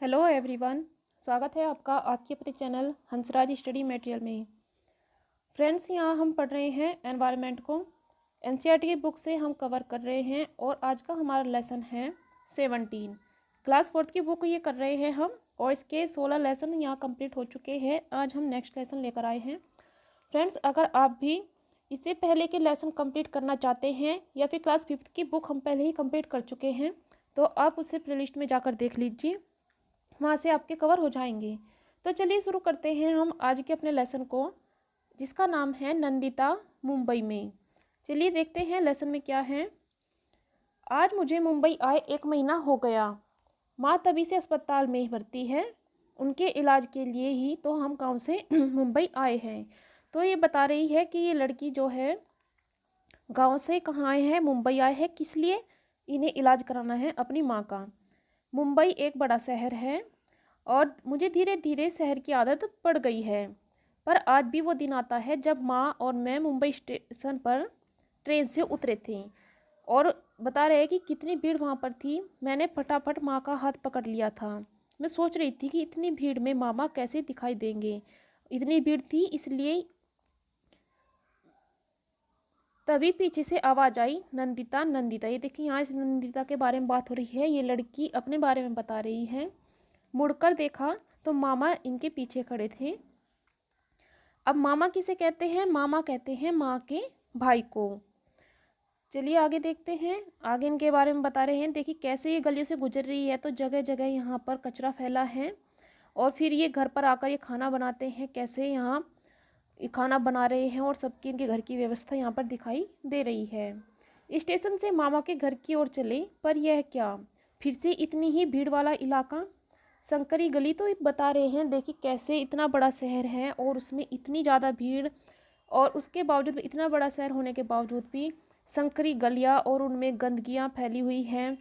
Hello everyone. स्वागत है आपका आपके अपने चैनल हंसराज स्टडी मटेरियल में। फ्रेंड्स, यहाँ हम पढ़ रहे हैं एनवायरनमेंट को। एनसीईआरटी की बुक से हम कवर कर रहे हैं और आज का हमारा लेसन है 17। क्लास 4 की बुक ये कर रहे हैं हम और इसके 16 लेसन यहाँ कंप्लीट हो चुके हैं। आज हम नेक्स्ट लेसन लेकर आए हैं। फ्रेंड्स, अगर आप भी इससे पहले के लेसन कंप्लीट करना चाहते हैं या फिर क्लास 5 की बुक हम पहले ही कंप्लीट कर चुके हैं तो आप उसे प्लेलिस्ट में जाकर देख लीजिए, वहाँ से आपके कवर हो जाएंगे। तो चलिए शुरू करते हैं हम आज के अपने लेसन को, जिसका नाम है नंदिता मुंबई में। चलिए देखते हैं लेसन में क्या है। आज मुझे मुंबई आए 1 महीना हो गया। माँ तभी से अस्पताल में ही भर्ती है, उनके इलाज के लिए ही तो हम गाँव से मुंबई आए हैं। तो ये बता रही है कि ये लड़की जो है गाँव से कहाँ आए हैं, मुंबई आए हैं, किस लिए? इन्हें इलाज कराना है अपनी माँ का। मुंबई एक बड़ा शहर है और मुझे धीरे धीरे शहर की आदत पड़ गई है, पर आज भी वो दिन आता है जब माँ और मैं मुंबई स्टेशन पर ट्रेन से उतरे थे। और बता रहे हैं कि कितनी भीड़ वहाँ पर थी। मैंने फटाफट माँ का हाथ पकड़ लिया था। मैं सोच रही थी कि इतनी भीड़ में मामा कैसे दिखाई देंगे, इतनी भीड़ थी इसलिए। तभी पीछे से आवाज़ आई, नंदिता नंदिता। ये देखिए, यहाँ इस नंदिता के बारे में बात हो रही है। ये लड़की अपने बारे में बता रही है। मुड़कर देखा तो मामा इनके पीछे खड़े थे। अब मामा किसे कहते हैं? मामा कहते हैं माँ के भाई को। चलिए आगे देखते हैं, आगे इनके बारे में बता रहे हैं। देखिए कैसे ये गलियों से गुजर रही है तो जगह जगह यहाँ पर कचरा फैला है और फिर ये घर पर आकर ये खाना बनाते हैं। कैसे यहाँ खाना बना रहे हैं और सबकी इनके घर की व्यवस्था यहाँ पर दिखाई दे रही है। स्टेशन से मामा के घर की ओर चले, पर यह क्या, फिर से इतनी ही भीड़ वाला इलाका, शंकरी गली। तो बता रहे हैं देखिए कैसे इतना बड़ा शहर है और उसमें इतनी ज़्यादा भीड़, और उसके बावजूद भी, इतना बड़ा शहर होने के बावजूद भी शंकरी गलियाँ और उनमें गंदगियाँ फैली हुई हैं।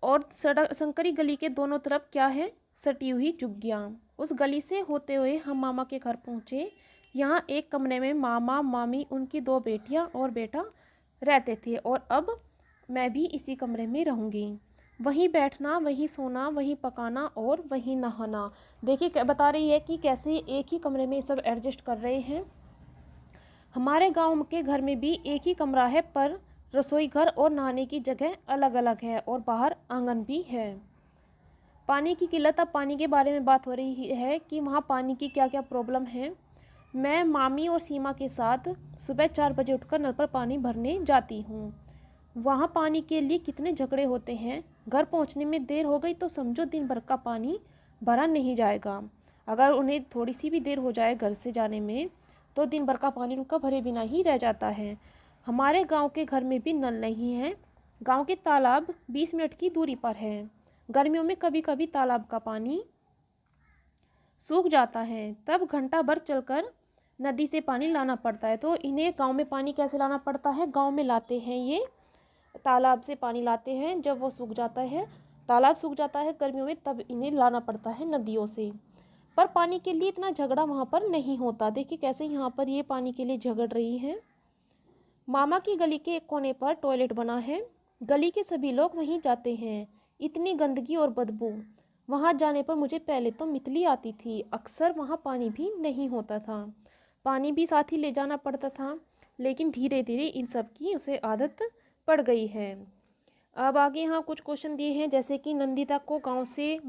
और सड़क शंकरी गली के दोनों तरफ क्या है? सटी हुई झुग्गियाँ। उस गली से होते हुए हम मामा के घर पहुँचे। यहाँ एक कमरे में मामा मामी, उनकी 2 बेटियाँ और बेटा रहते थे और अब मैं भी इसी कमरे में रहूँगी। वहीं बैठना, वहीं सोना, वहीं पकाना और वहीं नहाना। देखिए बता रही है कि कैसे एक ही कमरे में सब एडजस्ट कर रहे हैं। हमारे गांव के घर में भी एक ही कमरा है, पर रसोई घर और नहाने की जगह अलग अलग है और बाहर आंगन भी है। पानी की किल्लत, अब पानी के बारे में बात हो रही है कि वहाँ पानी की क्या क्या प्रॉब्लम है। मैं मामी और सीमा के साथ सुबह 4 बजे उठकर नल पर पानी भरने जाती हूँ। वहाँ पानी के लिए कितने झगड़े होते हैं। घर पहुँचने में देर हो गई तो समझो दिन भर का पानी भरा नहीं जाएगा। अगर उन्हें थोड़ी सी भी देर हो जाए घर से जाने में तो दिन भर का पानी उनका भरे बिना ही रह जाता है। हमारे गांव के घर में भी नल नहीं है। गांव के तालाब 20 मिनट की दूरी पर है। गर्मियों में कभी कभी तालाब का पानी सूख जाता है, तब घंटा भर चलकर नदी से पानी लाना पड़ता है। तो इन्हें गांव में पानी कैसे लाना पड़ता है? गांव में लाते हैं, ये तालाब से पानी लाते हैं। जब वो सूख जाता है, तालाब सूख जाता है गर्मियों में, तब इन्हें लाना पड़ता है नदियों से। पर पानी के लिए इतना झगड़ा वहाँ पर नहीं होता। देखिए कैसे यहाँ पर ये पानी के लिए झगड़ रही है। मामा की गली के एक कोने पर टॉयलेट बना है। गली के सभी लोग वहीं जाते हैं। इतनी गंदगी और बदबू, वहाँ जाने पर मुझे पहले तो मितली आती थी। अक्सर वहाँ पानी भी नहीं होता था, पानी भी साथ ही ले जाना पड़ता था, लेकिन धीरे धीरे इन सब की उसे आदत पड़ गई है। अब आगे यहाँ कुछ क्वेश्चन दिए हैं, जैसे कि नंदिता को गांव से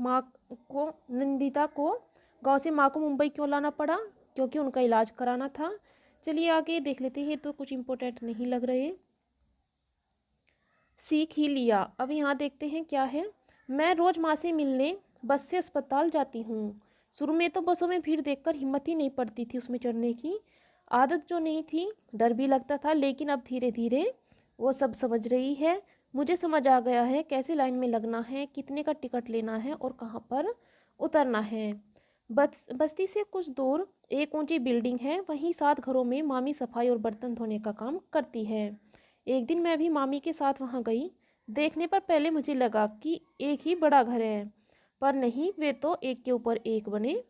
माँ को मुंबई क्यों लाना पड़ा? क्योंकि उनका इलाज कराना था। चलिए आगे देख लेते हैं, तो कुछ इम्पोर्टेंट नहीं लग रहे। सीख ही लिया। अब यहाँ देखते हैं क्या है। मैं रोज माँ से मिलने बस से अस्पताल जाती हूँ। शुरू में तो बसों में भीड़ देखकर हिम्मत ही नहीं पड़ती थी उसमें चढ़ने की। आदत जो नहीं थी, डर भी लगता था, लेकिन अब धीरे धीरे वो सब समझ रही है। मुझे समझ आ गया है कैसे लाइन में लगना है, कितने का टिकट लेना है और कहाँ पर उतरना है। बस्ती से कुछ दूर एक ऊंची बिल्डिंग है, वहीं 7 घरों में मामी सफाई और बर्तन धोने का काम करती है। एक दिन मैं भी मामी के साथ वहां गई। देखने पर पहले मुझे लगा कि एक ही बड़ा घर है, पर नहीं, वे तो एक के ऊपर एक बने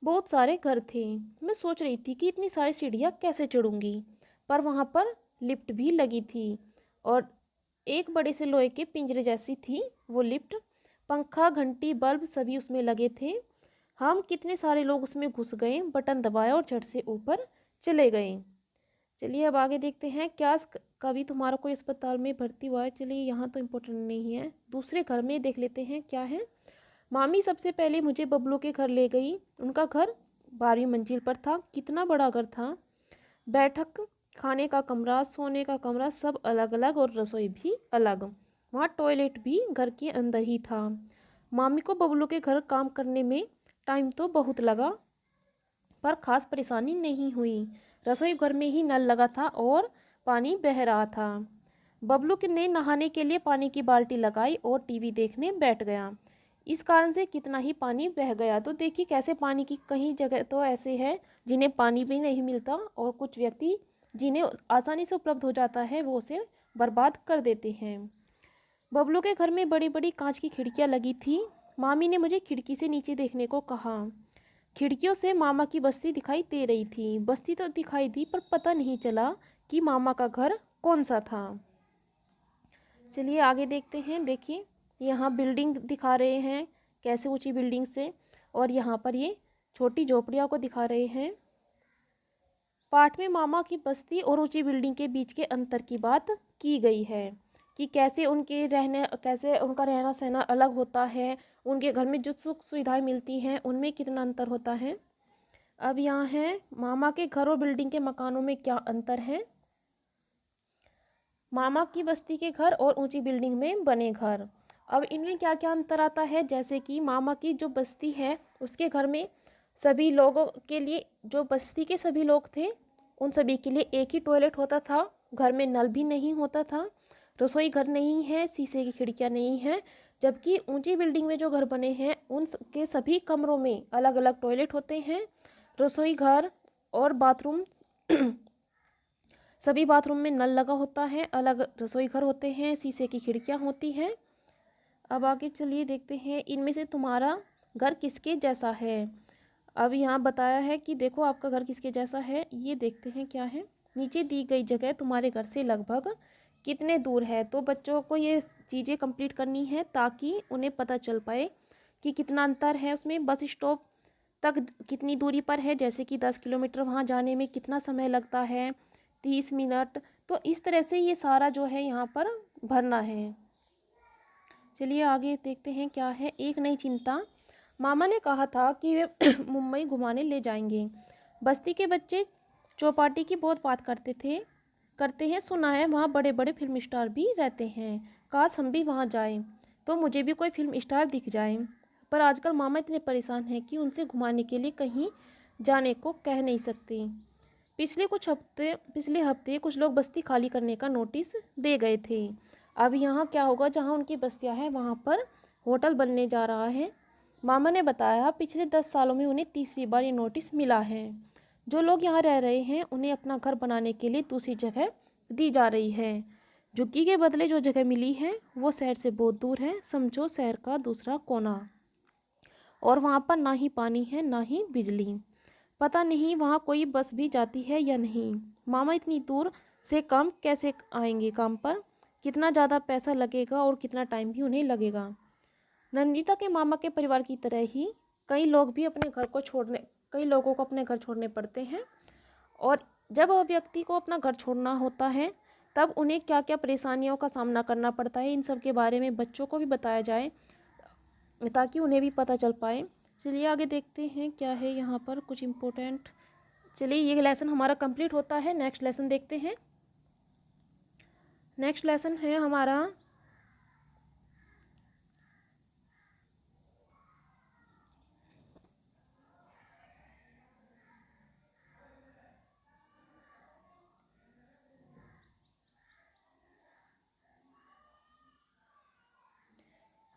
बहुत सारे घर थे। मैं सोच रही थी कि इतनी सारी सीढ़ियाँ कैसे चढ़ूंगी, पर वहाँ पर लिफ्ट भी लगी थी और एक बड़े से लोहे के पिंजरे जैसी थी वो लिफ्ट। पंखा, घंटी, बल्ब सभी उसमें लगे थे। हम कितने सारे लोग उसमें घुस गए, बटन दबाया और झट से ऊपर चले गए। चलिए अब आगे देखते हैं। क्या कभी तुम्हारा कोई अस्पताल में भर्ती हुआ है? चलिए यहाँ तो इम्पोर्टेंट नहीं है, दूसरे घर में देख लेते हैं क्या है। मामी सबसे पहले मुझे बबलू के घर ले गई। उनका घर 12वीं मंजिल पर था। कितना बड़ा घर था। बैठक, खाने का कमरा, सोने का कमरा सब अलग अलग और रसोई भी अलग। वहाँ टॉयलेट भी घर के अंदर ही था। मामी को बबलू के घर काम करने में टाइम तो बहुत लगा, पर खास परेशानी नहीं हुई। रसोई घर में ही नल लगा था और पानी बह रहा था। बबलू ने नहाने के लिए पानी की बाल्टी लगाई और टीवी देखने बैठ गया। इस कारण से कितना ही पानी बह गया। तो देखिए कैसे पानी की कई जगह तो ऐसे है जिन्हें पानी भी नहीं मिलता, और कुछ व्यक्ति जिन्हें आसानी से उपलब्ध हो जाता है वो उसे बर्बाद कर देते हैं। बबलू के घर में बड़ी बड़ी कांच की खिड़कियां लगी थी। मामी ने मुझे खिड़की से नीचे देखने को कहा। खिड़कियों से मामा की बस्ती दिखाई दे रही थी। बस्ती तो दिखाई दी पर पता नहीं चला कि मामा का घर कौन सा था। चलिए आगे देखते हैं। देखिए यहाँ बिल्डिंग दिखा रहे हैं, कैसे ऊंची बिल्डिंग से, और यहाँ पर ये छोटी झोपड़ियों को दिखा रहे हैं। पाठ में मामा की बस्ती और ऊंची बिल्डिंग के बीच के अंतर की बात की गई है कि कैसे उनका रहना सहना अलग होता है, उनके घर में जो सुख सुविधाएं मिलती हैं उनमें कितना अंतर होता है। अब यहाँ है मामा के घर और बिल्डिंग के मकानों में क्या अंतर है। मामा की बस्ती के घर और ऊंची बिल्डिंग में बने घर, अब इनमें क्या क्या अंतर आता है। जैसे कि मामा की जो बस्ती है उसके घर में सभी लोगों के लिए, जो बस्ती के सभी लोग थे उन सभी के लिए एक ही टॉयलेट होता था। घर में नल भी नहीं होता था। रसोई घर नहीं है, शीशे की खिड़कियां नहीं हैं। जबकि ऊंची बिल्डिंग में जो घर बने हैं उन के सभी कमरों में अलग अलग टॉयलेट होते हैं। रसोई घर और बाथरूम सभी बाथरूम में नल लगा होता है। अलग रसोई घर होते हैं, शीशे की खिड़कियां होती हैं। अब आगे चलिए देखते हैं इनमें से तुम्हारा घर किसके जैसा है। अब यहाँ बताया है कि देखो आपका घर किसके जैसा है। ये देखते हैं क्या है। नीचे दी गई जगह तुम्हारे घर से लगभग कितने दूर है। तो बच्चों को ये चीज़ें कंप्लीट करनी है ताकि उन्हें पता चल पाए कि कितना अंतर है उसमें। बस स्टॉप तक कितनी दूरी पर है, जैसे कि 10 किलोमीटर, वहाँ जाने में कितना समय लगता है, 30 मिनट। तो इस तरह से ये सारा जो है यहाँ पर भरना है। चलिए आगे देखते हैं क्या है। एक नई चिंता। मामा ने कहा था कि वे मुंबई घुमाने ले जाएंगे। बस्ती के बच्चे चौपाटी की बहुत बात करते हैं। सुना है वहाँ बड़े बड़े फिल्म स्टार भी रहते हैं। काश हम भी वहाँ जाएं तो मुझे भी कोई फिल्म स्टार दिख जाए। पर आजकल मामा इतने परेशान हैं कि उनसे घुमाने के लिए कहीं जाने को कह नहीं सकते। पिछले हफ्ते कुछ लोग बस्ती खाली करने का नोटिस दे गए थे। अब यहाँ क्या होगा, जहाँ उनकी बस्तियाँ हैं वहाँ पर होटल बनने जा रहा है। मामा ने बताया पिछले 10 सालों में उन्हें तीसरी बार ये नोटिस मिला है। जो लोग यहाँ रह रहे हैं उन्हें अपना घर बनाने के लिए दूसरी जगह दी जा रही है। झुग्गी के बदले जो जगह मिली है वो शहर से बहुत दूर है, समझो शहर का दूसरा कोना। और वहाँ पर ना ही पानी है ना ही बिजली। पता नहीं वहाँ कोई बस भी जाती है या नहीं। मामा इतनी दूर से काम कैसे आएंगे काम पर, कितना ज़्यादा पैसा लगेगा और कितना टाइम भी उन्हें लगेगा। नंदिता के मामा के परिवार की तरह ही कई लोगों को अपने घर छोड़ने पड़ते हैं। और जब व्यक्ति को अपना घर छोड़ना होता है तब उन्हें क्या क्या परेशानियों का सामना करना पड़ता है, इन सब के बारे में बच्चों को भी बताया जाए ताकि उन्हें भी पता चल पाए। चलिए आगे देखते हैं क्या है यहाँ पर कुछ इम्पोर्टेंट। चलिए ये लेसन हमारा कंप्लीट होता है। नेक्स्ट लेसन देखते हैं। नेक्स्ट लेसन है हमारा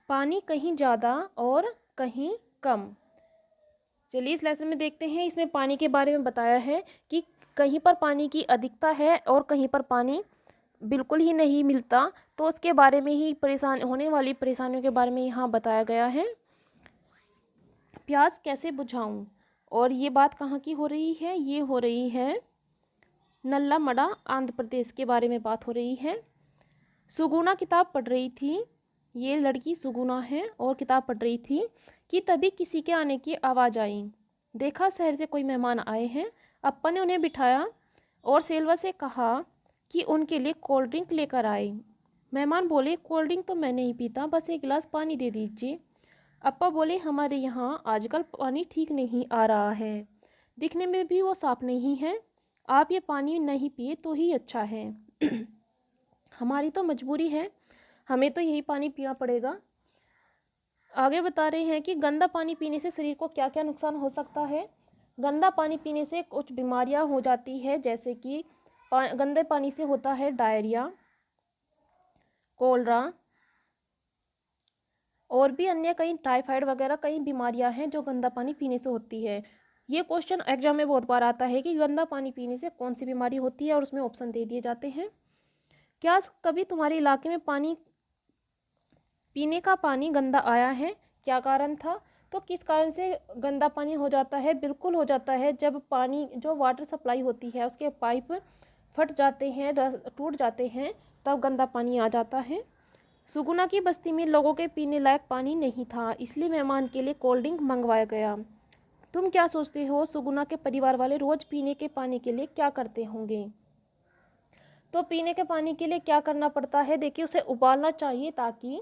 पानी कहीं ज़्यादा और कहीं कम। चलिए इस लेसन में देखते हैं। इसमें पानी के बारे में बताया है कि कहीं पर पानी की अधिकता है और कहीं पर पानी बिल्कुल ही नहीं मिलता। तो उसके बारे में ही होने वाली परेशानियों के बारे में यहाँ बताया गया है। प्यास कैसे बुझाऊं, और ये बात कहाँ की हो रही है, ये हो रही है नल्ला मड़ा आंध्र प्रदेश के बारे में बात हो रही है। सुगुना किताब पढ़ रही थी, ये लड़की सुगुना है और किताब पढ़ रही थी कि तभी किसी के आने की आवाज़ आई। देखा शहर से कोई मेहमान आए हैं। अप्पा ने उन्हें बिठाया और सेल्वा से कहा कि उनके लिए कोल्ड ड्रिंक लेकर आए। मेहमान बोले, कोल्ड ड्रिंक तो मैं नहीं पीता, बस एक गिलास पानी दे दीजिए। अप्पा बोले, हमारे यहाँ आजकल पानी ठीक नहीं आ रहा है, दिखने में भी वो साफ नहीं है। आप ये पानी नहीं पिए तो ही अच्छा है। हमारी तो मजबूरी है, हमें तो यही पानी पीना पड़ेगा। आगे बता रहे हैं कि गंदा पानी पीने से शरीर को क्या क्या नुकसान हो सकता है। गंदा पानी पीने से कुछ बीमारियां हो जाती है, जैसे कि गंदे पानी से होता है डायरिया, कोलरा और भी अन्य कई टाइफाइड वगैरह कई बीमारियां हैं जो गंदा पानी पीने से होती है। ये क्वेश्चन एग्जाम में बहुत बार आता है कि गंदा पानी पीने से कौन सी बीमारी होती है और उसमें ऑप्शन दे दिए जाते हैं। क्या कभी तुम्हारे इलाके में पीने का पानी गंदा आया है? क्या कारण था? तो किस कारण से गंदा पानी हो जाता है? बिल्कुल हो जाता है जब पानी जो वाटर सप्लाई होती है उसके पाइप फट जाते हैं, टूट जाते हैं, तब गंदा पानी आ जाता है। सुगुना की बस्ती में लोगों के पीने लायक पानी नहीं था, इसलिए मेहमान के लिए कोल्ड ड्रिंक मंगवाया गया। तुम क्या सोचते हो, सुगुना के परिवार वाले रोज पीने के पानी के लिए क्या करते होंगे? तो पीने के पानी के लिए क्या करना पड़ता है? देखिए, उसे उबालना चाहिए ताकि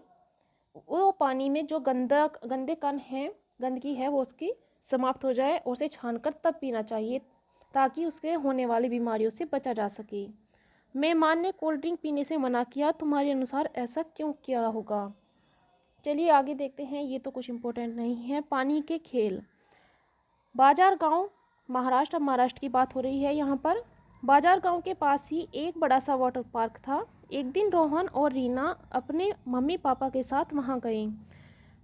वो पानी में जो गंदे कण हैं, गंदगी है, वो उसकी समाप्त हो जाए और उसे छानकर तब पीना चाहिए ताकि उसके होने वाली बीमारियों से बचा जा सके। मेहमान ने कोल्ड ड्रिंक पीने से मना किया, तुम्हारे अनुसार ऐसा क्यों किया होगा? चलिए आगे देखते हैं, ये तो कुछ इम्पोर्टेंट नहीं है। पानी के खेल। बाजार गांव, महाराष्ट्र की बात हो रही है यहाँ पर। बाजार गांव के पास ही एक बड़ा सा वाटर पार्क था। एक दिन रोहन और रीना अपने मम्मी पापा के साथ वहाँ गए।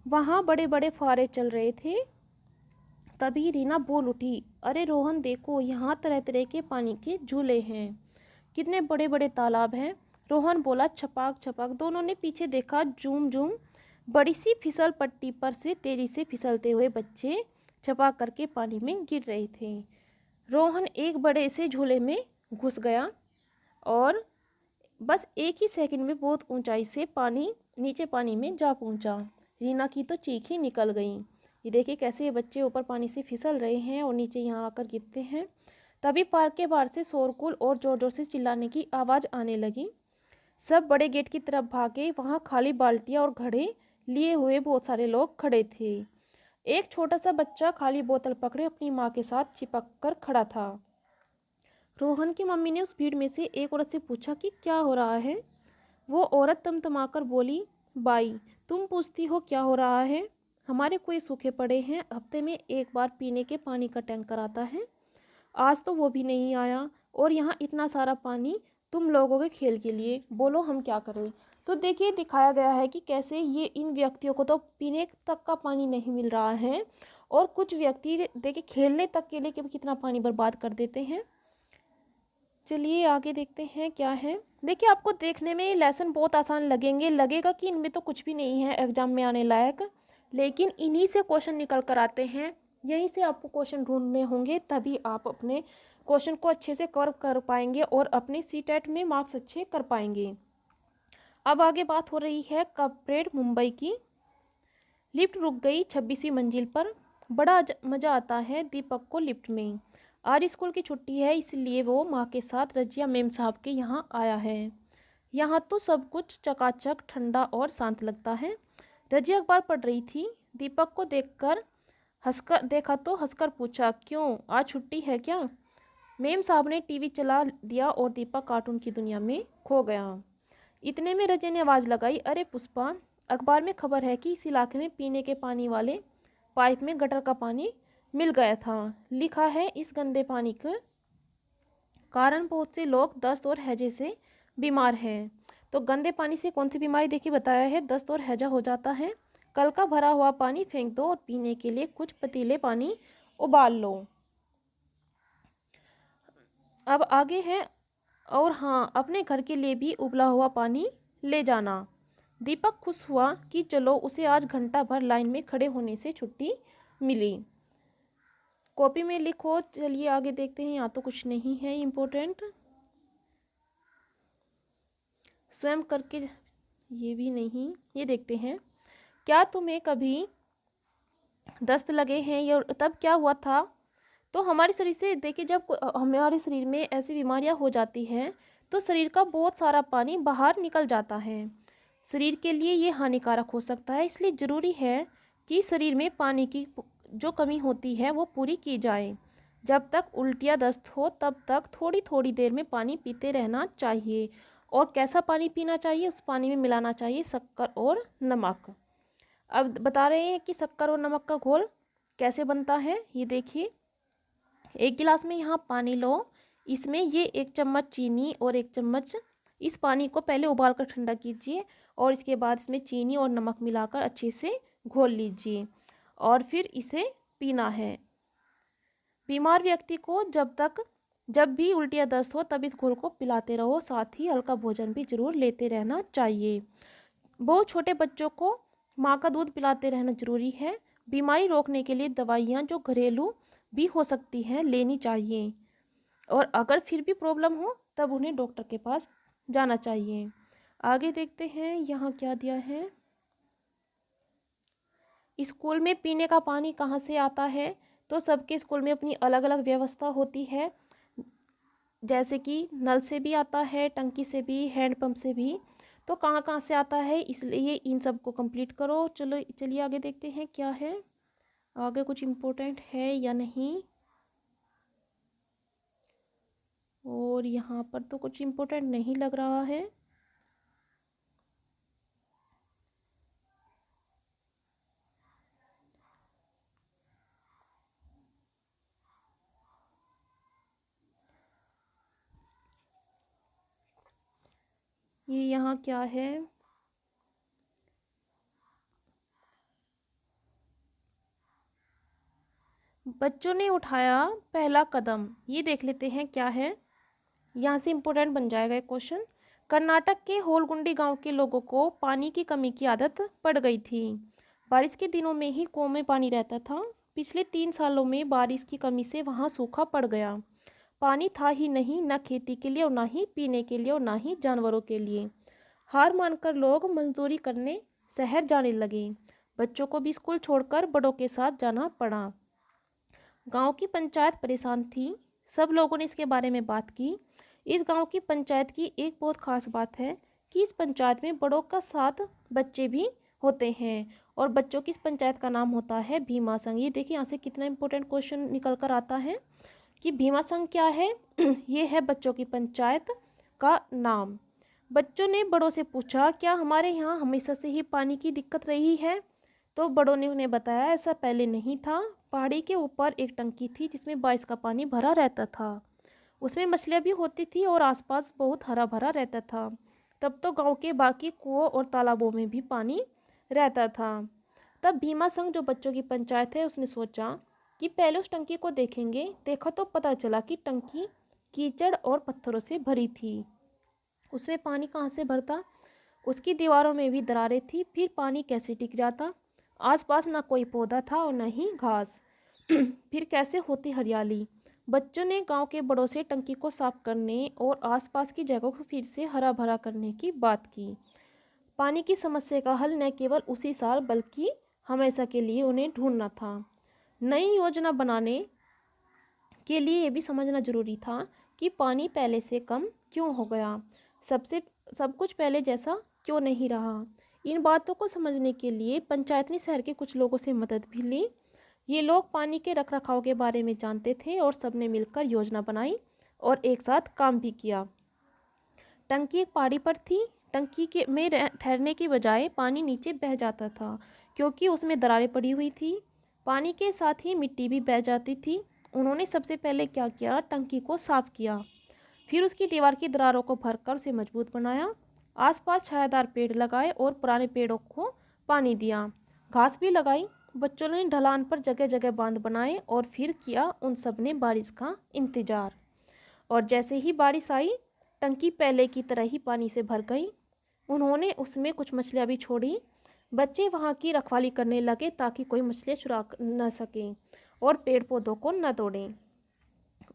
वहाँ बड़े बड़े फुहारे चल रहे थे। तभी रीना बोल उठी, अरे रोहन देखो, यहाँ तरह तरह के पानी के झूले हैं, कितने बड़े बड़े तालाब हैं। रोहन बोला, छपाक छपाक। दोनों ने पीछे देखा, जूम जूम बड़ी सी फिसल पट्टी पर से तेजी से फिसलते हुए बच्चे छपाक करके पानी में गिर रहे थे। रोहन एक बड़े से झूले में घुस गया और बस एक ही सेकंड में बहुत ऊंचाई से नीचे पानी में जा पहुंचा। रीना की तो चीख ही निकल गई। ये देखिए कैसे ये बच्चे ऊपर पानी से फिसल रहे हैं और नीचे यहाँ आकर गिरते हैं। तभी पार्क के बाहर से शोरगुल और जोर जोर से चिल्लाने की आवाज़ आने लगी। सब बड़े गेट की तरफ भागे। वहाँ खाली बाल्टियाँ और घड़े लिए हुए बहुत सारे लोग खड़े थे। एक छोटा सा बच्चा खाली बोतल पकड़े अपनी माँ के साथ चिपक कर खड़ा था। रोहन की मम्मी ने उस भीड़ में से एक औरत से पूछा कि क्या हो रहा है। वो औरत तमतमाकर बोली, बाई, तुम पूछती हो क्या हो रहा है? हमारे कुएं सूखे पड़े हैं, हफ्ते में एक बार पीने के पानी का टैंकर आता है, आज तो वो भी नहीं आया, और यहाँ इतना सारा पानी तुम लोगों के खेल के लिए, बोलो हम क्या करें। तो देखिए दिखाया गया है कि कैसे ये इन व्यक्तियों को तो पीने तक का पानी नहीं मिल रहा है और कुछ व्यक्ति देखिए खेलने तक के लिए कितना पानी बर्बाद कर देते हैं। चलिए आगे देखते हैं क्या है। देखिए आपको देखने में ये लेसन बहुत आसान लगेगा कि इनमें तो कुछ भी नहीं है एग्जाम में आने लायक, लेकिन इन्हीं से क्वेश्चन निकल कर आते हैं। यहीं से आपको क्वेश्चन ढूंढने होंगे, तभी आप अपने क्वेश्चन को अच्छे से कवर कर पाएंगे और अपने सीटेट में मार्क्स अच्छे कर पाएंगे। अब आगे बात हो रही है कॉर्पोरेट मुंबई की। लिफ्ट रुक गई 26वीं मंजिल पर। बड़ा मज़ा आता है दीपक को लिफ्ट में। आज स्कूल की छुट्टी है, इसलिए वो माँ के साथ रजिया मेम साहब के यहाँ आया है। यहाँ तो सब कुछ चकाचक ठंडा और शांत लगता है। रजिया अखबार पढ़ रही थी। दीपक को हंसकर पूछा, क्यों आज छुट्टी है क्या? मेम साहब ने टीवी चला दिया और दीपक कार्टून की दुनिया में खो गया। इतने में रजिया ने आवाज़ लगाई, अरे पुष्पा, अखबार में खबर है कि इस इलाके में पीने के पानी वाले पाइप में गटर का पानी मिल गया था। लिखा है इस गंदे पानी के कारण बहुत से लोग दस्त और हैजे से बीमार हैं। तो गंदे पानी से कौन सी बीमारी देखिए बताया है, दस्त और हैजा हो जाता है। कल का भरा हुआ पानी फेंक दो और पीने के लिए कुछ पतीले पानी उबाल लो। अब आगे है, और हाँ, अपने घर के लिए भी उबला हुआ पानी ले जाना। दीपक खुश हुआ कि चलो उसे आज घंटा भर लाइन में खड़े होने से छुट्टी मिली। कॉपी में लिखो। चलिए आगे देखते हैं, यहाँ तो कुछ नहीं है इम्पोर्टेंट। स्वयं करके, ये भी नहीं, ये देखते हैं। क्या तुम्हें कभी दस्त लगे हैं, या तब क्या हुआ था? तो हमारे शरीर से देखिए, जब हमारे शरीर में ऐसी बीमारियां हो जाती हैं तो शरीर का बहुत सारा पानी बाहर निकल जाता है। शरीर के लिए ये हानिकारक हो सकता है, इसलिए ज़रूरी है कि शरीर में पानी की जो कमी होती है वो पूरी की जाए। जब तक उल्टियाँ दस्त हो तब तक थोड़ी थोड़ी देर में पानी पीते रहना चाहिए। और कैसा पानी पीना चाहिए? उस पानी में मिलाना चाहिए शक्कर और नमक। अब बता रहे हैं कि शक्कर और नमक का घोल कैसे बनता है, ये देखिए। एक गिलास में यहाँ पानी लो, इसमें ये 1 चम्मच चीनी और 1 चम्मच, इस पानी को पहले उबाल कर ठंडा कीजिए और इसके बाद इसमें चीनी और नमक मिलाकर अच्छे से घोल लीजिए और फिर इसे पीना है। बीमार व्यक्ति को जब भी उल्टियाँ दस्त हो तब इस घोल को पिलाते रहो, साथ ही हल्का भोजन भी जरूर लेते रहना चाहिए। बहुत छोटे बच्चों को माँ का दूध पिलाते रहना जरूरी है। बीमारी रोकने के लिए दवाइयाँ जो घरेलू भी हो सकती हैं लेनी चाहिए, और अगर फिर भी प्रॉब्लम हो तब उन्हें डॉक्टर के पास जाना चाहिए। आगे देखते हैं यहाँ क्या दिया है। स्कूल में पीने का पानी कहाँ से आता है? तो सबके स्कूल में अपनी अलग अलग व्यवस्था होती है, जैसे कि नल से भी आता है, टंकी से भी, हैंडपंप से भी। तो कहाँ कहाँ से आता है, इसलिए इन सब को कंप्लीट करो। चलो चलिए आगे देखते हैं क्या है, आगे कुछ इम्पोर्टेंट है या नहीं। और यहाँ पर तो कुछ इम्पोर्टेंट नहीं लग रहा है। ये यहाँ क्या है? बच्चों ने उठाया पहला कदम, ये देख लेते हैं क्या है। यहाँ से इम्पोर्टेंट बन जाएगा एक क्वेश्चन। कर्नाटक के होलगुंडी गांव के लोगों को पानी की कमी की आदत पड़ गई थी। बारिश के दिनों में ही कुओं में पानी रहता था। पिछले 3 सालों में बारिश की कमी से वहां सूखा पड़ गया। पानी था ही नहीं, न खेती के लिए और ना ही पीने के लिए और ना ही जानवरों के लिए। हार मानकर लोग मजदूरी करने शहर जाने लगे। बच्चों को भी स्कूल छोड़कर बड़ों के साथ जाना पड़ा। गांव की पंचायत परेशान थी। सब लोगों ने इसके बारे में बात की। इस गांव की पंचायत की एक बहुत खास बात है कि इस पंचायत में बड़ों का साथ बच्चे भी होते हैं, और बच्चों की इस पंचायत का नाम होता है भीमा संघ। ये देखिए यहाँ से कितना इंपॉर्टेंट क्वेश्चन निकल कर आता है कि भीमा संघ क्या है। ये है बच्चों की पंचायत का नाम। बच्चों ने बड़ों से पूछा, क्या हमारे यहाँ हमेशा से ही पानी की दिक्कत रही है? तो बड़ों ने उन्हें बताया, ऐसा पहले नहीं था। पहाड़ी के ऊपर एक टंकी थी जिसमें बारिश का पानी भरा रहता था। उसमें मछलियाँ भी होती थी और आसपास बहुत हरा भरा रहता था। तब तो गांव के बाकी कुओं और तालाबों में भी पानी रहता था। तब भीमा संघ, जो बच्चों की पंचायत है, उसने सोचा कि पहले उस टंकी को देखेंगे। देखा तो पता चला कि टंकी कीचड़ और पत्थरों से भरी थी। उसमें पानी कहाँ से भरता? उसकी दीवारों में भी दरारें थी, फिर पानी कैसे टिक जाता? आसपास ना कोई पौधा था और न ही घास। फिर कैसे होती हरियाली? बच्चों ने गांव के बड़ों से टंकी को साफ करने और आसपास की जगह को फिर से हरा भरा करने की बात की। पानी की समस्या का हल न केवल उसी साल बल्कि हमेशा के लिए उन्हें ढूंढना था। नई योजना बनाने के लिए ये भी समझना जरूरी था कि पानी पहले से कम क्यों हो गया, सब कुछ पहले जैसा क्यों नहीं रहा। इन बातों को समझने के लिए पंचायत ने शहर के कुछ लोगों से मदद भी ली। ये लोग पानी के रखरखाव के बारे में जानते थे और सबने मिलकर योजना बनाई और एक साथ काम भी किया। टंकी एक पहाड़ी पर थी। टंकी के में ठहरने की बजाय पानी नीचे बह जाता था क्योंकि उसमें दरारें पड़ी हुई थी। पानी के साथ ही मिट्टी भी बह जाती थी। उन्होंने सबसे पहले क्या किया, टंकी को साफ किया। फिर उसकी दीवार की दरारों को भरकर उसे मजबूत बनाया। आसपास छायादार पेड़ लगाए और पुराने पेड़ों को पानी दिया। घास भी लगाई। बच्चों ने ढलान पर जगह जगह बांध बनाए और फिर किया उन सब ने बारिश का इंतजार। और जैसे ही बारिश आई, टंकी पहले की तरह ही पानी से भर गई। उन्होंने उसमें कुछ मछलियाँ भी छोड़ी। बच्चे वहाँ की रखवाली करने लगे ताकि कोई मछलियाँ चुरा न सकें और पेड़ पौधों को न तोड़ें।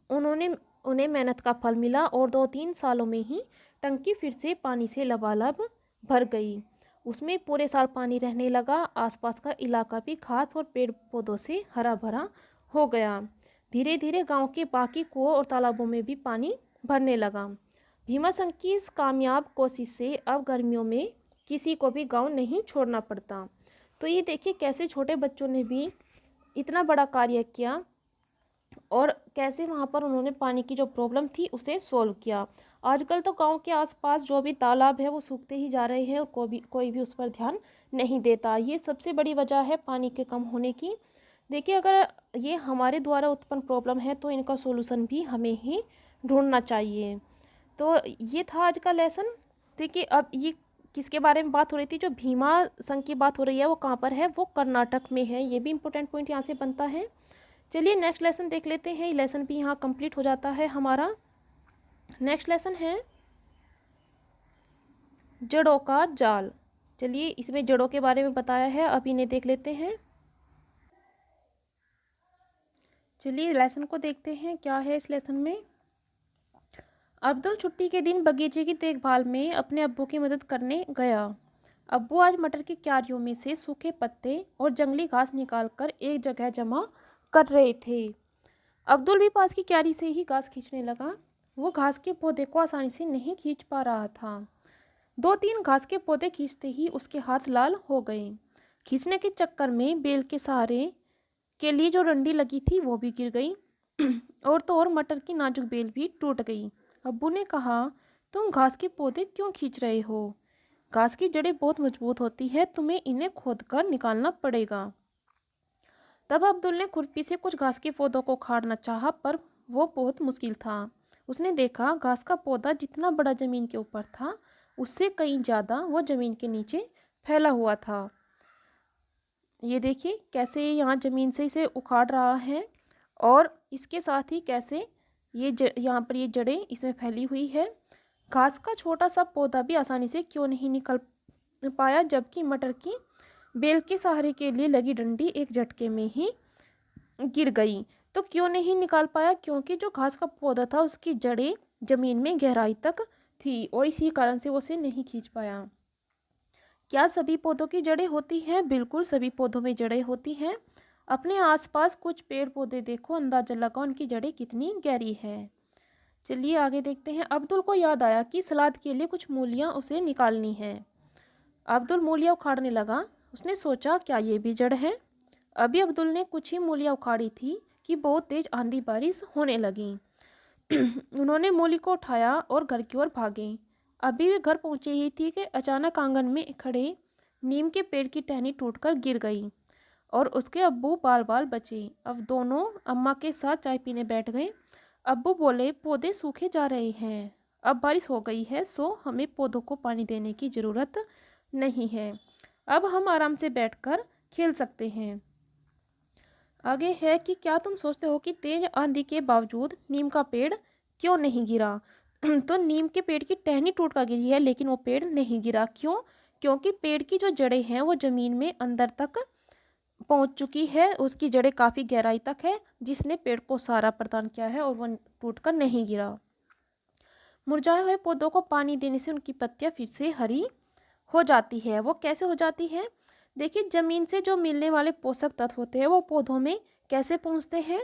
उन्होंने उन्हें मेहनत का फल मिला और 2-3 सालों में ही टंकी फिर से पानी से लबालब भर गई। उसमें पूरे साल पानी रहने लगा। आसपास का इलाका भी घास और पेड़ पौधों से हरा भरा हो गया। धीरे धीरे गांव के बाकी कुओं और तालाबों में भी पानी भरने लगा। भीमाशंकर की इस कामयाब कोशिश से अब गर्मियों में किसी को भी गांव नहीं छोड़ना पड़ता। तो ये देखिए कैसे छोटे बच्चों ने भी इतना बड़ा कार्य किया और कैसे वहाँ पर उन्होंने पानी की जो प्रॉब्लम थी उसे सोल्व किया। आजकल तो गांव के आसपास जो भी तालाब है वो सूखते ही जा रहे हैं और कोई भी उस पर ध्यान नहीं देता। ये सबसे बड़ी वजह है पानी के कम होने की। देखिए अगर ये हमारे द्वारा उत्पन्न प्रॉब्लम है तो इनका सोल्यूशन भी हमें ही ढूंढना चाहिए। तो ये था आज का लेसन। देखिए अब ये किसके बारे में बात हो रही थी, जो भीमा संघ की बात हो रही है वो कहाँ पर है, वो कर्नाटक में है। ये भी इंपॉर्टेंट पॉइंट यहाँ से बनता है। चलिए नेक्स्ट लेसन देख लेते हैं। ये लेसन भी यहाँ कंप्लीट हो जाता है हमारा। नेक्स्ट लेसन है जड़ों का जाल। चलिए इसमें जड़ों के बारे में बताया है, अब इन्हें देख लेते हैं। चलिए लेसन को देखते हैं क्या है इस लेसन में। अब्दुल छुट्टी के दिन बगीचे की देखभाल में अपने अब्बू की मदद करने गया। अब्बू आज मटर की क्यारियों में से सूखे पत्ते और जंगली घास निकालकर एक जगह जमा कर रहे थे। अब्दुल भी पास की क्यारी से ही घास खींचने लगा। वो घास के पौधे को आसानी से नहीं खींच पा रहा था। 2-3 घास के पौधे खींचते ही उसके हाथ लाल हो गए। खींचने के चक्कर में बेल के सहारे के लिए जो डंडी लगी थी वो भी गिर गई और तो और मटर की नाजुक बेल भी टूट गई। अब्बू ने कहा, तुम घास के पौधे क्यों खींच रहे हो? घास की जड़ें बहुत मजबूत होती है, तुम्हें इन्हें खोदकर निकालना पड़ेगा। तब अब्दुल ने खुरपी से कुछ घास के पौधों को उखाड़ना चाहा, पर वो बहुत मुश्किल था। उसने देखा घास का पौधा जितना बड़ा जमीन के ऊपर था उससे कहीं ज़्यादा वो जमीन के नीचे फैला हुआ था। ये देखिए कैसे यहाँ ज़मीन से इसे उखाड़ रहा है और इसके साथ ही कैसे यहाँ पर ये जड़ें इसमें फैली हुई है। घास का छोटा सा पौधा भी आसानी से क्यों नहीं निकल पाया, जबकि मटर की बेल के सहारे के लिए लगी डंडी एक झटके में ही गिर गई। तो क्यों नहीं निकाल पाया? क्योंकि जो घास का पौधा था उसकी जड़ें जमीन में गहराई तक थी और इसी कारण से वो उसे नहीं खींच पाया। क्या सभी पौधों की जड़ें होती हैं? बिल्कुल सभी पौधों में जड़ें होती हैं। अपने आसपास कुछ पेड़ पौधे देखो, अंदाजा लगाओ उनकी जड़ें कितनी गहरी है। चलिए आगे देखते हैं। अब्दुल को याद आया कि सलाद के लिए कुछ मूलियाँ उसे निकालनी है। अब्दुल मूलियाँ उखाड़ने लगा। उसने सोचा, क्या ये भी जड़ है? अभी अब्दुल ने कुछ ही मूलियाँ उखाड़ी थी कि बहुत तेज आंधी बारिश होने लगी। उन्होंने मूली को उठाया और घर की ओर भागे। अभी वे घर पहुंचे ही थी कि अचानक आंगन में खड़े नीम के पेड़ की टहनी टूटकर गिर गई और उसके अब्बू बाल बाल बचे। अब दोनों अम्मा के साथ चाय पीने बैठ गए। अब्बू बोले, पौधे सूखे जा रहे हैं, अब बारिश हो गई है, सो हमें पौधों को पानी देने की ज़रूरत नहीं है। अब हम आराम से बैठकर खेल सकते हैं। आगे है कि क्या तुम सोचते हो कि तेज आंधी के बावजूद नीम का पेड़ क्यों नहीं गिरा? तो नीम के पेड़ की टहनी टूट कर गिरी है लेकिन वो पेड़ नहीं गिरा। क्यों? क्योंकि पेड़ की जो जड़ें हैं वो ज़मीन में अंदर तक पहुंच चुकी है। उसकी जड़ें काफ़ी गहराई तक है जिसने पेड़ को सहारा प्रदान किया है और वह टूटकर नहीं गिरा। मुरझाए हुए पौधों को पानी देने से उनकी पत्तियां फिर से हरी हो जाती है। वो कैसे हो जाती है? देखिए ज़मीन से जो मिलने वाले पोषक तत्व होते हैं वो पौधों में कैसे पहुंचते हैं?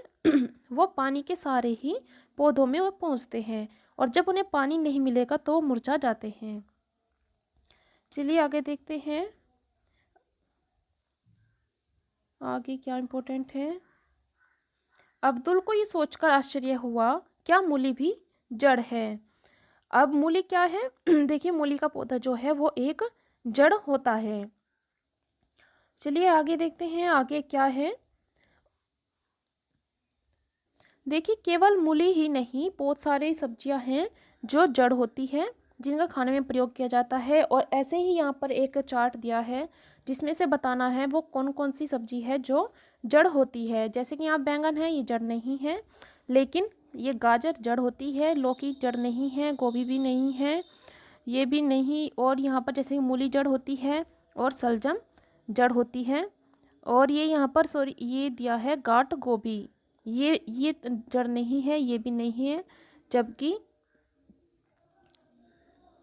वो पानी के सहारे ही पौधों में वो पहुंचते हैं और जब उन्हें पानी नहीं मिलेगा तो वो मुरझा जाते हैं। चलिए आगे देखते हैं आगे क्या इम्पोर्टेंट है। अब्दुल को ये सोचकर आश्चर्य हुआ, क्या मूली भी जड़ है? अब मूली क्या है? देखिए मूली का पौधा जो है वो एक जड़ होता है। चलिए आगे देखते हैं आगे क्या है। देखिए केवल मूली ही नहीं, बहुत सारी सब्जियां हैं जो जड़ होती है जिनका खाने में प्रयोग किया जाता है। और ऐसे ही यहाँ पर एक चार्ट दिया है जिसमें से बताना है वो कौन कौन सी सब्जी है जो जड़ होती है। जैसे कि यहाँ बैंगन है, ये जड़ नहीं है, लेकिन ये गाजर जड़ होती है, लौकी जड़ नहीं है, गोभी भी नहीं है, ये भी नहीं। और यहाँ पर जैसे मूली जड़ होती है और सलजम जड़ होती है। और ये यहाँ पर सॉरी ये दिया है गांठ गोभी, ये जड़ नहीं है, ये भी नहीं है, जबकि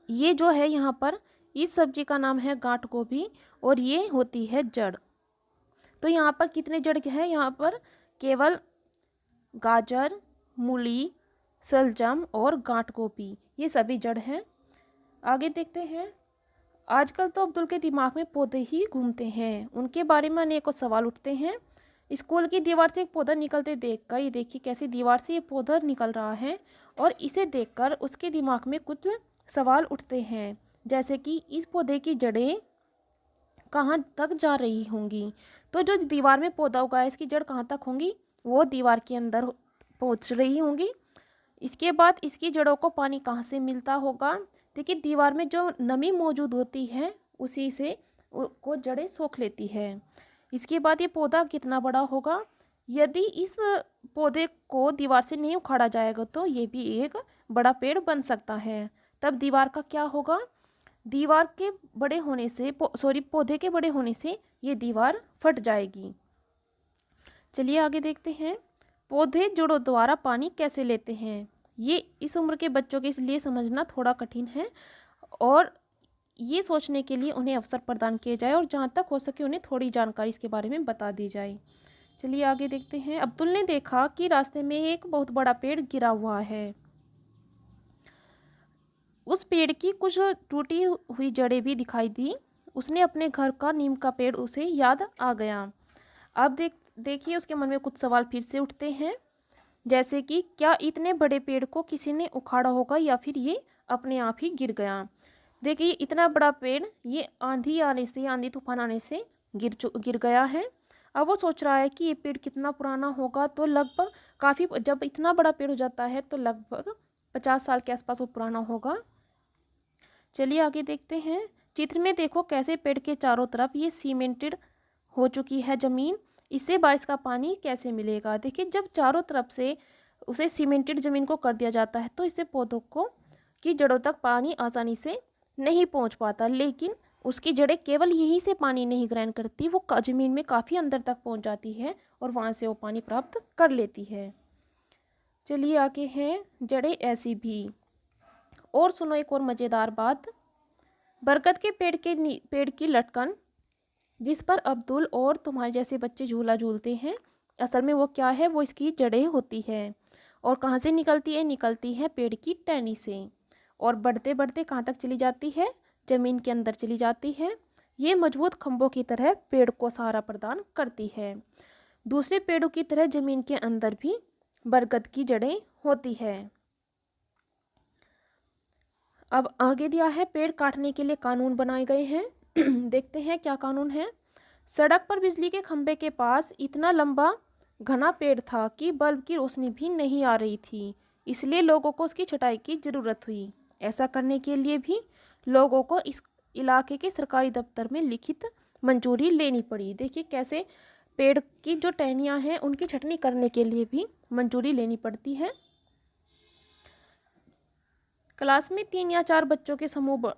ये जो है यहाँ पर इस सब्जी का नाम है गांठ गोभी और ये होती है जड़। तो यहाँ पर कितने जड़ है? यहाँ पर केवल गाजर, मूली, शलजम और गांठ गोभी, ये सभी जड़ हैं। आगे देखते हैं। आजकल तो अब्दुल के दिमाग में पौधे ही घूमते हैं। उनके बारे में अनेकों सवाल उठते हैं। स्कूल की दीवार से एक पौधा निकलते देखकर, ये देखिए कैसे दीवार से ये पौधा निकल रहा है, और इसे देखकर उसके दिमाग में कुछ सवाल उठते हैं, जैसे कि इस पौधे की जड़ें कहाँ तक जा रही होंगी। तो जो दीवार में पौधा उगा है, इसकी जड़ कहाँ तक होंगी? वो दीवार के अंदर पहुँच रही होंगी। इसके बाद इसकी जड़ों को पानी कहाँ से मिलता होगा? देखिए दीवार में जो नमी मौजूद होती है उसी से को जड़ें सोख लेती है। इसके बाद ये पौधा कितना बड़ा होगा? यदि इस पौधे को दीवार से नहीं उखाड़ा जाएगा तो ये भी एक बड़ा पेड़ बन सकता है। तब दीवार का क्या होगा? दीवार के बड़े होने से पौधे के बड़े होने से ये दीवार फट जाएगी। चलिए आगे देखते हैं। पौधे जड़ों द्वारा पानी कैसे लेते हैं? ये इस उम्र के बच्चों के लिए समझना थोड़ा कठिन है, और ये सोचने के लिए उन्हें अवसर प्रदान किए जाए और जहाँ तक हो सके उन्हें थोड़ी जानकारी इसके बारे में बता दी जाए। चलिए आगे देखते हैं। अब्दुल ने देखा कि रास्ते में एक बहुत बड़ा पेड़ गिरा हुआ है। उस पेड़ की कुछ टूटी हुई जड़ें भी दिखाई दी। उसने अपने घर का नीम का पेड़ उसे याद आ गया। अब देखिए उसके मन में कुछ सवाल फिर से उठते हैं, जैसे कि क्या इतने बड़े पेड़ को किसी ने उखाड़ा होगा या फिर ये अपने आप ही गिर गया। देखिए इतना बड़ा पेड़ ये आंधी तूफान आने से गिर गया है। अब वो सोच रहा है कि ये पेड़ कितना पुराना होगा। तो लगभग काफ़ी, जब इतना बड़ा पेड़ हो जाता है तो लगभग 50 साल के आसपास वो पुराना होगा। चलिए आगे देखते हैं। चित्र में देखो कैसे पेड़ के चारों तरफ ये सीमेंटेड हो चुकी है ज़मीन। इससे बारिश का पानी कैसे मिलेगा? देखिए जब चारों तरफ से उसे सीमेंटेड ज़मीन को कर दिया जाता है तो इससे पौधों को की जड़ों तक पानी आसानी से नहीं पहुंच पाता, लेकिन उसकी जड़ें केवल यहीं से पानी नहीं ग्रहण करती, वो ज़मीन में काफ़ी अंदर तक पहुंच जाती है और वहां से वो पानी प्राप्त कर लेती है। चलिए आगे हैं जड़ें ऐसी भी। और सुनो एक और मज़ेदार बात। बरगद के पेड़ की लटकन जिस पर अब्दुल और तुम्हारे जैसे बच्चे झूला झूलते हैं, असल में वो क्या है? वो इसकी जड़ें होती है। और कहाँ से निकलती है? निकलती है पेड़ की टहनी से, और बढ़ते बढ़ते कहाँ तक चली जाती है? ज़मीन के अंदर चली जाती है। ये मजबूत खंभों की तरह पेड़ को सहारा प्रदान करती है। दूसरे पेड़ों की तरह ज़मीन के अंदर भी बरगद की जड़ें होती है। अब आगे दिया है पेड़ काटने के लिए कानून बनाए गए हैं। देखते हैं क्या कानून है। सड़क पर बिजली के खंभे के पास इतना लंबा घना पेड़ था कि बल्ब की रोशनी भी नहीं आ रही थी, इसलिए लोगों को उसकी छटाई की ज़रूरत हुई। ऐसा करने के लिए भी लोगों को इस इलाके के सरकारी दफ्तर में लिखित मंजूरी लेनी पड़ी। देखिए कैसे पेड़ की जो टहनियाँ हैं उनकी छटनी करने के लिए भी मंजूरी लेनी पड़ती है। क्लास में 3 या 4 बच्चों के समूह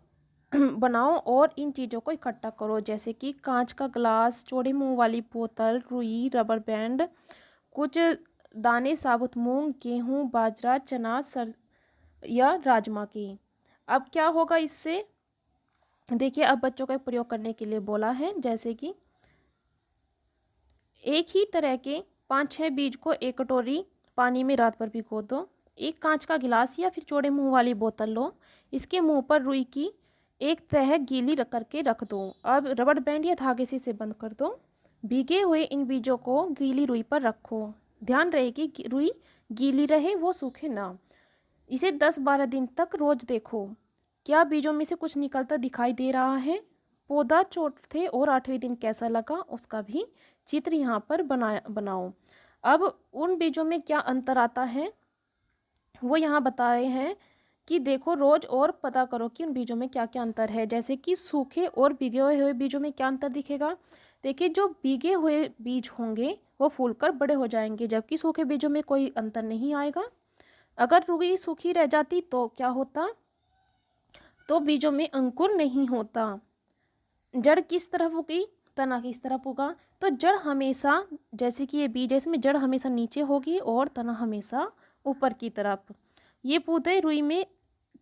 बनाओ और इन चीज़ों को इकट्ठा करो, जैसे कि कांच का ग्लास, चौड़े मुंह वाली बोतल, रुई, रबर बैंड, कुछ दाने साबुत मूंग, गेहूं, बाजरा, चना, सर या राजमा की। अब क्या होगा इससे? देखिए अब बच्चों का प्रयोग करने के लिए बोला है, जैसे कि एक ही तरह के 5-6 बीज को एक कटोरी पानी में रात भर भिगो दो। एक कांच का गिलास या फिर चौड़े मुंह वाली बोतल लो, इसके मुंह पर रुई की एक तह गीली रख करके रख दो। अब रबर बैंड या धागे से इसे बंद कर दो। भीगे हुए इन बीजों को गीली रुई पर रखो। ध्यान रहे कि रुई गीली रहे, वो सूखे ना। इसे 10-12 दिन तक रोज देखो। क्या बीजों में से कुछ निकलता दिखाई दे रहा है? पौधा चौथे और 8वें दिन कैसा लगा उसका भी चित्र यहाँ पर बनाओ। अब उन बीजों में क्या अंतर आता है वो यहाँ बता रहे हैं कि देखो रोज और पता करो कि उन बीजों में क्या क्या अंतर है। जैसे कि सूखे और भीगे हुए बीजों में क्या अंतर दिखेगा? देखिए जो भीगे हुए बीज होंगे वो फूलकर बड़े हो जाएंगे, जबकि सूखे बीजों में कोई अंतर नहीं आएगा। अगर रुई सूखी रह जाती तो क्या होता? तो बीजों में अंकुर नहीं होता। जड़ किस तरफ उगी? तना किस तरफ उगा? तो जड़ हमेशा, जैसे कि ये बीज है, इसमें जड़ हमेशा नीचे होगी और तना हमेशा ऊपर की तरफ। ये पौधे रुई में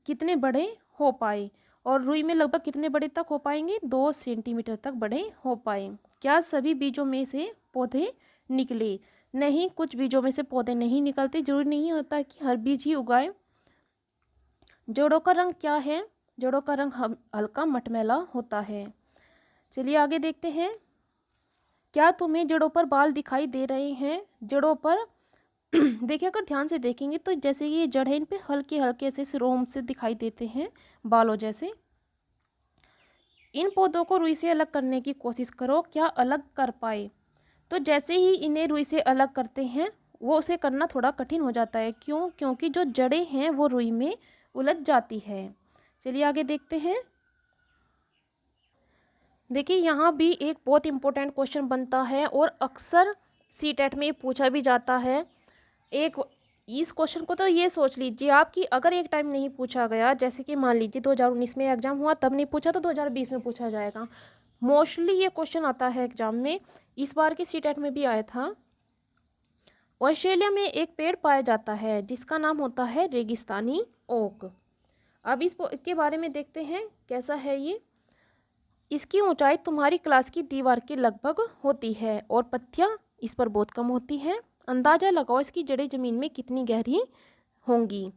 कितने बड़े हो पाए, और रुई में लगभग कितने बड़े तक हो पाएंगे, 2 सेंटीमीटर तक बड़े हो पाए। क्या सभी बीजों में से पौधे निकले? नहीं, कुछ बीजों में से पौधे नहीं निकलते, जरूरी नहीं होता कि हर बीज ही उगाए। जड़ों का रंग क्या है? जड़ों का रंग हल्का मटमैला होता है। चलिए आगे देखते हैं। क्या तुम्हें जड़ों पर बाल दिखाई दे रहे हैं? जड़ों पर देखिए, अगर ध्यान से देखेंगे तो जैसे ये जड़ है, इन पे हल्के हल्के से रोम से दिखाई देते हैं, बालों जैसे। इन पौधों को रुई से अलग करने की कोशिश करो, क्या अलग कर पाए? तो जैसे ही इन्हें रुई से अलग करते हैं, वो उसे करना थोड़ा कठिन हो जाता है। क्यों? क्योंकि जो जड़ें हैं वो रुई में उलझ जाती है। चलिए आगे देखते हैं। देखिए, यहाँ भी एक बहुत इंपॉर्टेंट क्वेश्चन बनता है और अक्सर सीटेट में पूछा भी जाता है। एक इस क्वेश्चन को तो ये सोच लीजिए आप कि अगर एक टाइम नहीं पूछा गया, जैसे कि मान लीजिए 2019 में एग्जाम हुआ तब नहीं पूछा, तो 2020 में पूछा जाएगा। मोस्टली ये क्वेश्चन आता है एग्जाम में। इस बार के सीटेट में भी आया था। ऑस्ट्रेलिया में एक पेड़ पाया जाता है जिसका नाम होता है रेगिस्तानी ओक। अब इसके बारे में देखते हैं कैसा है ये। इसकी ऊंचाई तुम्हारी क्लास की दीवार के लगभग होती है और पत्तियां इस पर बहुत कम होती हैं। अंदाज़ा लगाओ इसकी जड़ें ज़मीन में कितनी गहरी होंगी।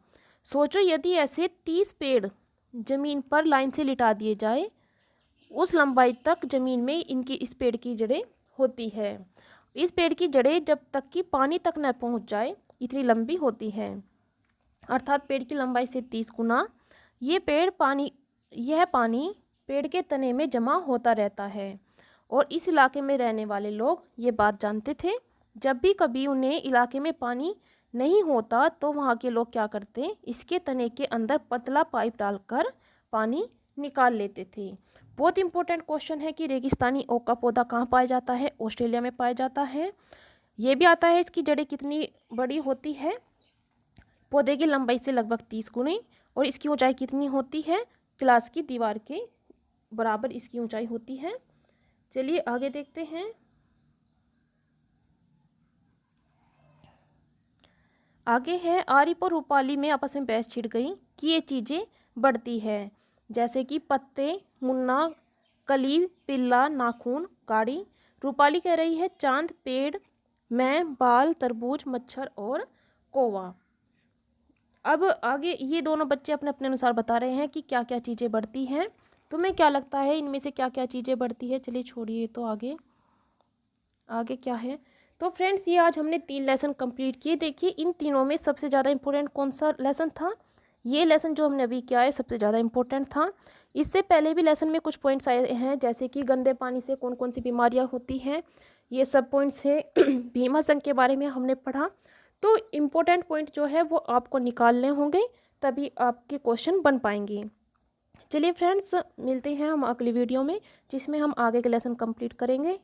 सोचो, यदि ऐसे 30 पेड़ ज़मीन पर लाइन से लिटा दिए जाए, उस लंबाई तक ज़मीन में इनकी इस पेड़ की जड़ें होती है। इस पेड़ की जड़ें जब तक कि पानी तक न पहुंच जाए इतनी लंबी होती है, अर्थात पेड़ की लंबाई से 30 गुना। यह पानी पेड़ के तने में जमा होता रहता है और इस इलाके में रहने वाले लोग ये बात जानते थे। जब भी कभी उन्हें इलाके में पानी नहीं होता तो वहाँ के लोग क्या करते, इसके तने के अंदर पतला पाइप डालकर पानी निकाल लेते थे। बहुत इंपॉर्टेंट क्वेश्चन है कि रेगिस्तानी ओक का पौधा कहाँ पाया जाता है? ऑस्ट्रेलिया में पाया जाता है। ये भी आता है इसकी जड़ें कितनी बड़ी होती है, पौधे की लंबाई से लगभग 30 गुनी, और इसकी ऊंचाई कितनी होती है? क्लास की दीवार के बराबर इसकी ऊंचाई होती है। चलिए आगे देखते हैं। आगे है, आरिफ और रूपाली में आपस में बहस छिड़ गई कि ये चीज़ें बढ़ती है, जैसे कि पत्ते, मुन्ना, कली, पिल्ला, नाखून, गाड़ी। रूपाली कह रही है चांद, पेड़, मैं, बाल, तरबूज, मच्छर और कौवा। अब आगे ये दोनों बच्चे अपने अपने अनुसार बता रहे हैं कि क्या क्या चीज़ें बढ़ती हैं। तुम्हें क्या लगता है इनमें से क्या क्या चीज़ें बढ़ती है? चलिए छोड़िए, तो आगे आगे क्या है। तो फ्रेंड्स, ये आज हमने 3 लेसन कंप्लीट किए। देखिए, इन तीनों में सबसे ज़्यादा इंपॉर्टेंट कौन सा लेसन था? ये लेसन जो हमने अभी किया है सबसे ज़्यादा इंपॉर्टेंट था। इससे पहले भी लेसन में कुछ पॉइंट्स आए हैं, जैसे कि गंदे पानी से कौन कौन सी बीमारियाँ होती हैं, ये सब पॉइंट्स है। भीमा संघ के बारे में हमने पढ़ा। तो इम्पोर्टेंट पॉइंट जो है वो आपको निकालने होंगे, तभी आपके क्वेश्चन बन पाएंगे। चलिए फ्रेंड्स, मिलते हैं हम अगली वीडियो में, जिसमें हम आगे के लेसन कंप्लीट करेंगे।